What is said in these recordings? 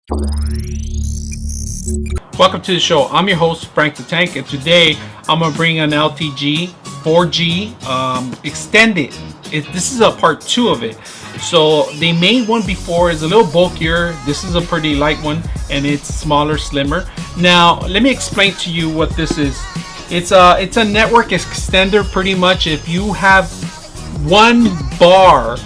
Welcome to the show. I'm your host, Frank the Tank, and today I'm going to bring an LTE 4G extended. This is a part 2 of it. So they made one before, it's a little bulkier. This is a pretty light one, and it's smaller, slimmer. Now, let me explain to you what this is. It's a network extender pretty much. If you have one bar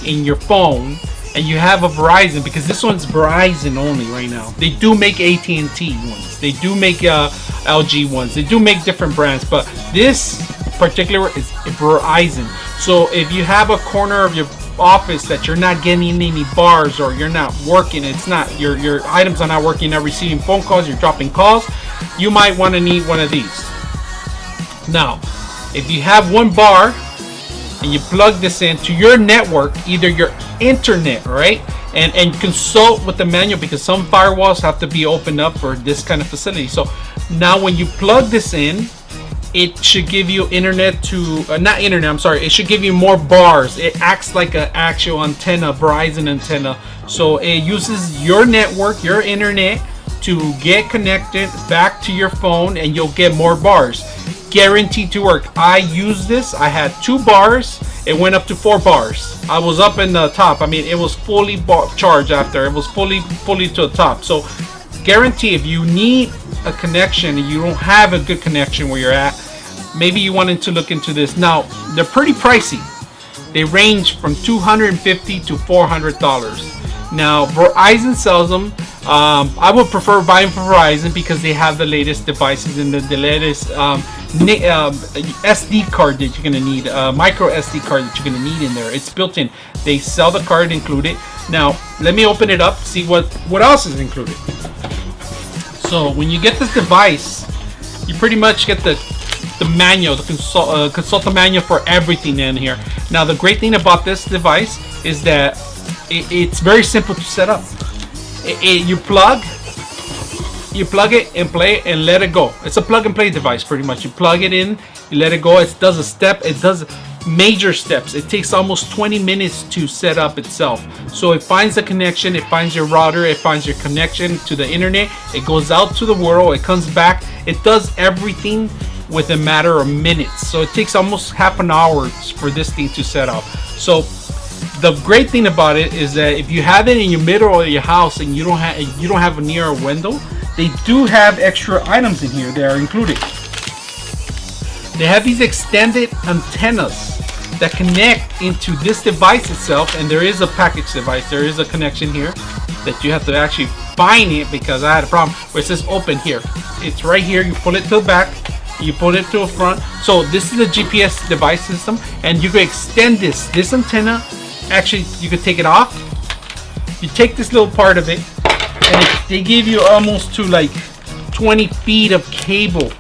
in your phone, and you have a Verizon, because this one's Verizon only right now. They do make AT&T ones. They do make LG ones. They do make different brands, but this particular is Verizon. So if you have a corner of your office that you're not getting any bars, or you're not working, it's not your items are not working, you're not receiving phone calls, you're dropping calls, you might want to need one of these. Now, if you have one bar and you plug this into your network, either your internet, right, and consult with the manual, because some firewalls have to be opened up for this kind of facility. So now when you plug this in, it should give you internet to not internet, I'm sorry, it should give you more bars. It acts like an actual antenna, Verizon antenna. So it uses your network, your internet, to get connected back to your phone, and you'll get more bars. Guaranteed to work. I used this. I had 2 bars. It went up to 4 bars. I was up in the top. I mean, it was fully charged after. It was fully to the top. So guarantee, if you need a connection and you don't have a good connection where you're at, maybe you wanted to look into this. Now, they're pretty pricey. They range from $250 to $400. Now, Verizon sells them. I would prefer buying from Verizon because they have the latest devices and the latest SD card that you're going to need, micro SD card that you're going to need in there. It's built in. They sell the card included. Now, let me open it up, see what else is included. So when you get this device, you pretty much get the manual, the consult the manual for everything in here. Now, the great thing about this device is that it's very simple to set up. You plug it and play and let it go. It's a plug and play device pretty much. You plug it in, you let it go. It does a step. It does major steps. It takes almost 20 minutes to set up itself. So it finds the connection, it finds your router, it finds your connection to the internet, it goes out to the world, it comes back. It does everything within a matter of minutes. So it takes almost half an hour for this thing to set up. So the great thing about it is that if you have it in your middle of your house and you don't have a near a window, they do have extra items in here that are included. They have these extended antennas that connect into this device itself, and there is a package device. There is a connection here that you have to actually find it, because I had a problem where it says open here. It's right here. You pull it to the back, you pull it to the front. So this is a GPS device system, and you can extend this antenna. Actually, you could take it off. You take this little part of it, and they give you almost to like 20 feet of cable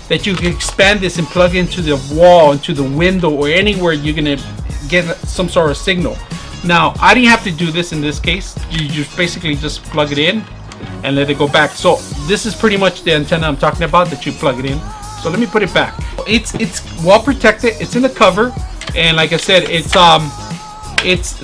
that you can expand this and plug into the wall, into the window, or anywhere you're gonna get some sort of signal. Now, I didn't have to do this in this case. You just basically just plug it in and let it go back. So this is pretty much the antenna I'm talking about that you plug it in. So let me put it back. It's well protected. It's in the cover, and like I said, it's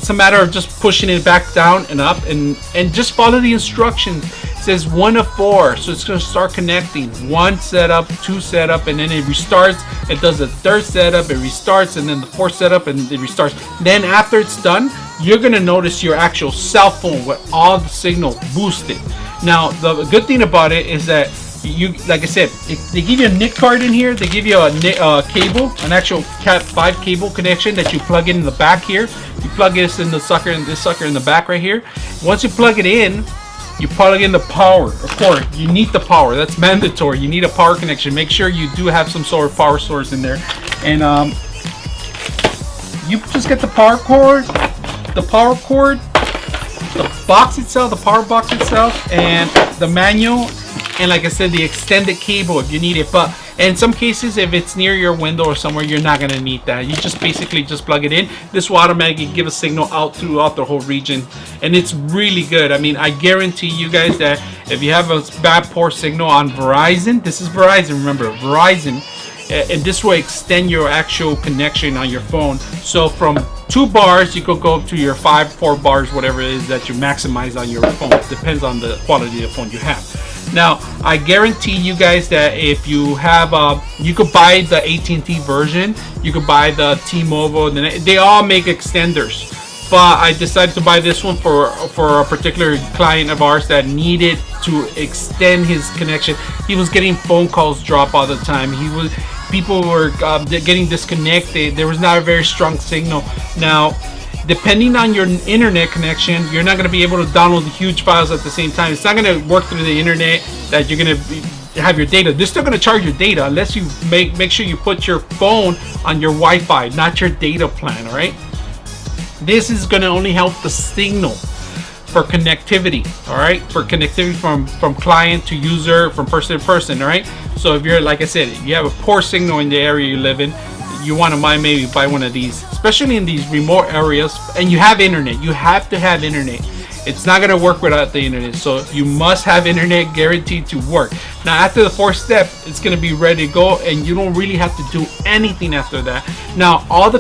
a matter of just pushing it back down and up, and just follow the instructions. It says 1 of 4, so it's going to start connecting. 1 setup, 2 setup, and then it restarts. It does the 3rd setup, it restarts, and then the 4th setup, and it restarts. Then after it's done, you're going to notice your actual cell phone with all the signal boosted. Now, the good thing about it is that you, like I said, they give you a NIC card in here. They give you a cable, an actual Cat 5 cable connection that you plug in the back here. You plug this in the sucker, and this sucker in the back right here. Once you plug it in, you plug in the power. Of course, you need the power. That's mandatory. You need a power connection. Make sure you do have some sort of power source in there. And you just get the power cord, the box itself, the power box itself, and the manual. And like I said, the extended cable if you need it. But in some cases, if it's near your window or somewhere, you're not going to need that. You just basically just plug it in. This will automatically give a signal out throughout the whole region, and it's really good. I mean, I guarantee you guys that if you have a bad poor signal on Verizon, this is Verizon, remember, Verizon, and this will extend your actual connection on your phone. So from 2 bars you could go up to your 4 bars, whatever it is that you maximize on your phone. It depends on the quality of the phone you have. Now I guarantee you guys that if you have you could buy the AT&T version, you could buy the T-Mobile, they all make extenders, but I decided to buy this one for a particular client of ours that needed to extend his connection. He was getting phone calls drop all the time. People were getting disconnected. There was not a very strong signal. Now, depending on your internet connection, you're not going to be able to download huge files at the same time. It's not going to work through the internet that you're going to have your data. They're still going to charge your data unless you make sure you put your phone on your Wi-Fi, not your data plan. All right. This is going to only help the signal for connectivity. All right, for connectivity from client to user, from person to person. All right. So if you're, like I said, you have a poor signal in the area you live in, you want to maybe buy one of these, especially in these remote areas, and you have internet. You have to have internet. It's not going to work without the internet, so you must have internet guaranteed to work. Now after the 4th step, it's going to be ready to go, and you don't really have to do anything after that. Now all the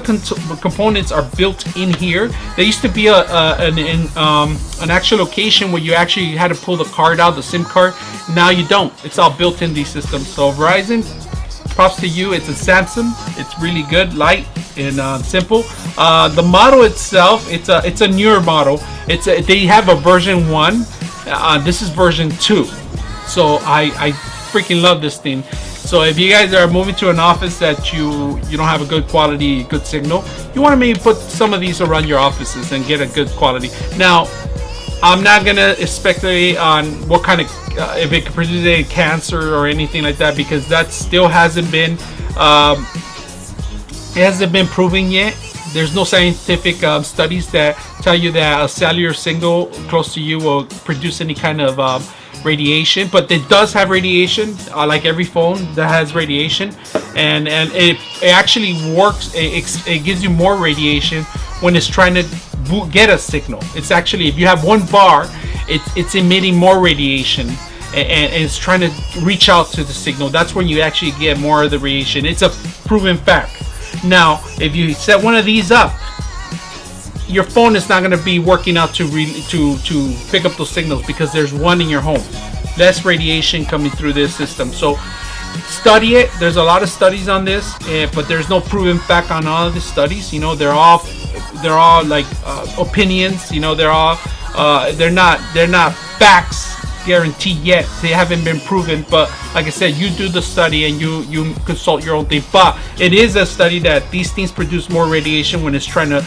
components are built in here. There used to be an actual location where you actually had to pull the card out, the SIM card. Now you don't. It's all built in these systems. So Verizon, props to you. It's a Samsung. It's really good, light and simple. The model itself, it's a newer model. They have a version 1. This is version 2. So I freaking love this thing. So if you guys are moving to an office that you don't have a good quality, good signal, you want to maybe put some of these around your offices and get a good quality. Now, I'm not gonna speculate on what kind of if it could produce any cancer or anything like that, because that still hasn't been proven yet. There's no scientific studies that tell you that a cellular signal close to you will produce any kind of radiation, but it does have radiation, like every phone that has radiation, and it actually works. It gives you more radiation when it's trying to get a signal. It's actually, if you have 1 bar, it's emitting more radiation, and it's trying to reach out to the signal. That's when you actually get more of the radiation. It's a proven fact. Now if you set one of these up, your phone is not going to be working out to pick up those signals, because there's one in your home. Less radiation coming through this system. So study it. There's a lot of studies on this, but there's no proven fact on all of the studies. You know, they're all like opinions. You know, they're not facts guaranteed yet. They haven't been proven, but like I said, you do the study and you consult your own thing. But it is a study that these things produce more radiation when it's trying to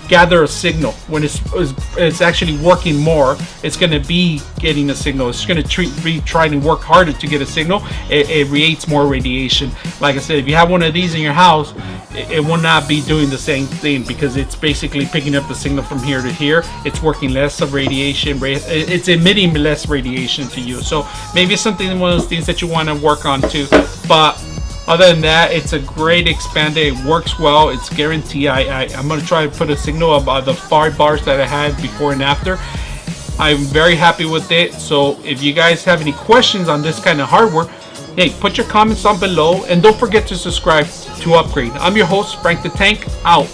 gather a signal. When it's actually working more, it's going to be getting a signal. It's going to be trying to work harder to get a signal. It creates more radiation. Like I said, if you have one of these in your house, it will not be doing the same thing, because it's basically picking up the signal from here to here. It's working less of radiation. It's emitting less radiation to you. So maybe it's something, one of those things that you want to work on too. But other than that, it's a great expander. It works well. It's guaranteed. I'm going to try to put a signal about the 5 bars that I had before and after. I'm very happy with it. So if you guys have any questions on this kind of hardware, hey, put your comments down below, and don't forget to subscribe to upgrade. I'm your host, Frank the Tank, out.